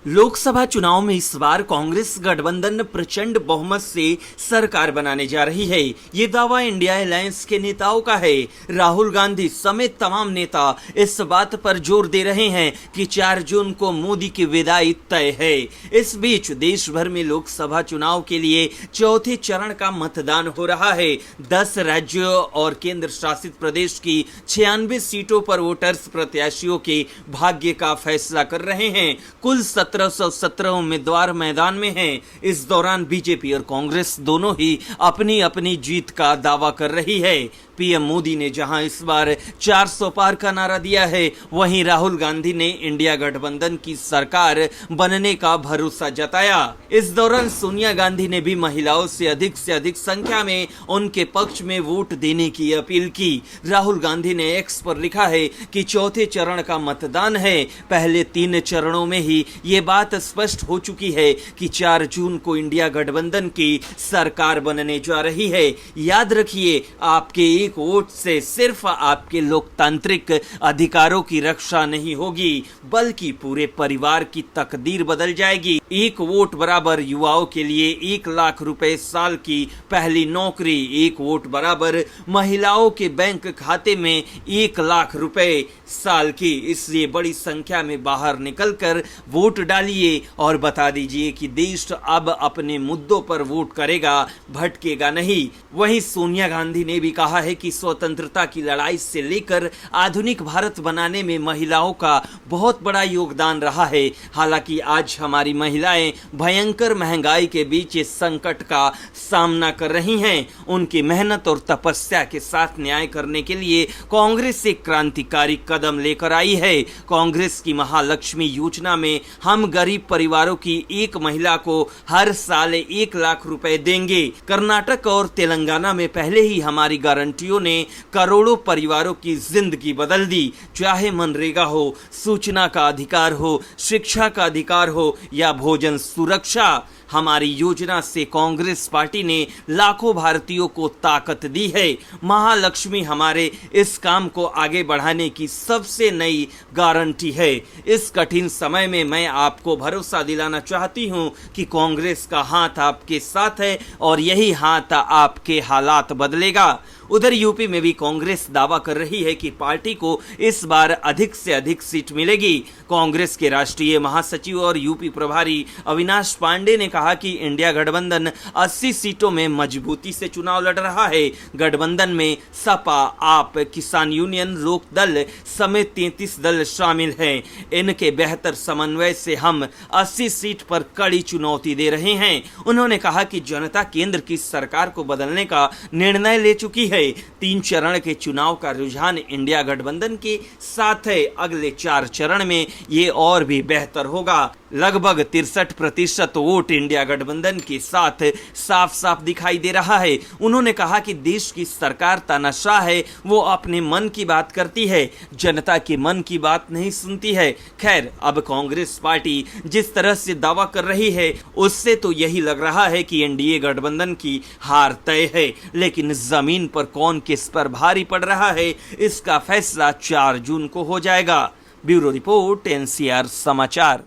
लोकसभा चुनाव में इस बार कांग्रेस गठबंधन प्रचंड बहुमत से सरकार बनाने जा रही है। ये दावा इंडिया अलायंस के नेताओं का है। राहुल गांधी समेत तमाम नेता इस बात पर जोर दे रहे हैं कि 4 जून को मोदी की विदाई तय है। इस बीच देश भर में लोकसभा चुनाव के लिए चौथे चरण का मतदान हो रहा है। 10 राज्यों और केंद्र शासित प्रदेश की 96 सीटों पर वोटर्स प्रत्याशियों के भाग्य का फैसला कर रहे हैं। कुल 1717 उम्मीदवार मैदान में हैं। इस दौरान बीजेपी और कांग्रेस दोनों ही अपनी अपनी जीत का दावा कर रही है। पीएम मोदी ने जहां इस बार 400 पार का नारा दिया है, वहीं राहुल गांधी ने इंडिया गठबंधन की सरकार बनने का भरोसा जताया। इस दौरान सोनिया गांधी ने भी महिलाओं से अधिक संख्या में उनके पक्ष में वोट देने की अपील की। राहुल गांधी ने एक्स पर लिखा है कि चौथे चरण का मतदान है। पहले 3 चरणों में ही ये बात स्पष्ट हो चुकी है कि 4 जून को इंडिया गठबंधन की सरकार बनने जा रही है। याद रखिए, आपके एक वोट से सिर्फ आपके लोकतांत्रिक अधिकारों की रक्षा नहीं होगी, बल्कि पूरे परिवार की तकदीर बदल जाएगी। एक वोट बराबर युवाओं के लिए 1 लाख रुपए साल की पहली नौकरी, एक वोट बराबर महिलाओं के बैंक खाते में 1 लाख रुपए साल की। इसलिए बड़ी संख्या में बाहर निकलकर वोट डालिए और बता दीजिए कि देश अब अपने मुद्दों पर वोट करेगा, भटकेगा नहीं। वहीं सोनिया गांधी ने भी कहा है कि स्वतंत्रता की लड़ाई से लेकर आधुनिक भारत बनाने में महिलाओं का बहुत बड़ा योगदान रहा है। हालांकि आज हमारी महिलाएं भयंकर महंगाई के बीच इस संकट का सामना कर रही हैं। उनकी मेहनत और तपस्या के साथ न्याय करने के लिए कांग्रेस एक क्रांतिकारी कदम लेकर आई है। कांग्रेस की महालक्ष्मी योजना में हम गरीब परिवारों की एक महिला को हर साल 1 लाख रुपए देंगे। कर्नाटक और तेलंगाना में पहले ही हमारी गारंटियों ने करोड़ों परिवारों की जिंदगी बदल दी। चाहे मनरेगा हो, सूचना का अधिकार हो, शिक्षा का अधिकार हो या भोजन सुरक्षा, हमारी योजना से कांग्रेस पार्टी ने लाखों भारतीयों को ताकत दी है। महालक्ष्मी हमारे इस काम को आगे बढ़ाने की सबसे नई गारंटी है। इस कठिन समय में मैं आपको भरोसा दिलाना चाहती हूं कि कांग्रेस का हाथ आपके साथ है और यही हाथ आपके हालात बदलेगा। उधर यूपी में भी कांग्रेस दावा कर रही है कि पार्टी को इस बार अधिक से अधिक सीट मिलेगी। कांग्रेस के राष्ट्रीय महासचिव और यूपी प्रभारी अविनाश पांडे ने कहा कि इंडिया गठबंधन 80 सीटों में मजबूती से चुनाव लड़ रहा है। गठबंधन में सपा, आप, किसान यूनियन, लोक दल समेत 33 दल शामिल हैं। इनके बेहतर समन्वय से हम 80 सीट पर कड़ी चुनौती दे रहे हैं। उन्होंने कहा कि जनता केंद्र की सरकार को बदलने का निर्णय ले चुकी है। 3 चरण के चुनाव का रुझान इंडिया गठबंधन के साथ है। अगले 4 चरण में ये और भी बेहतर होगा। लगभग 63% वोट इंडिया गठबंधन के साथ साफ साफ दिखाई दे रहा है। उन्होंने कहा कि देश की सरकार तानाशाह है, वो अपने मन की बात करती है, जनता के मन की बात नहीं सुनती है। खैर, अब कांग्रेस पार्टी जिस तरह से दावा कर रही है, उससे तो यही लग रहा है कि एनडीए गठबंधन की हार तय है। लेकिन जमीन पर कौन किस पर भारी पड़ रहा है, इसका फैसला 4 जून को हो जाएगा। ब्यूरो रिपोर्ट, एनसीआर समाचार।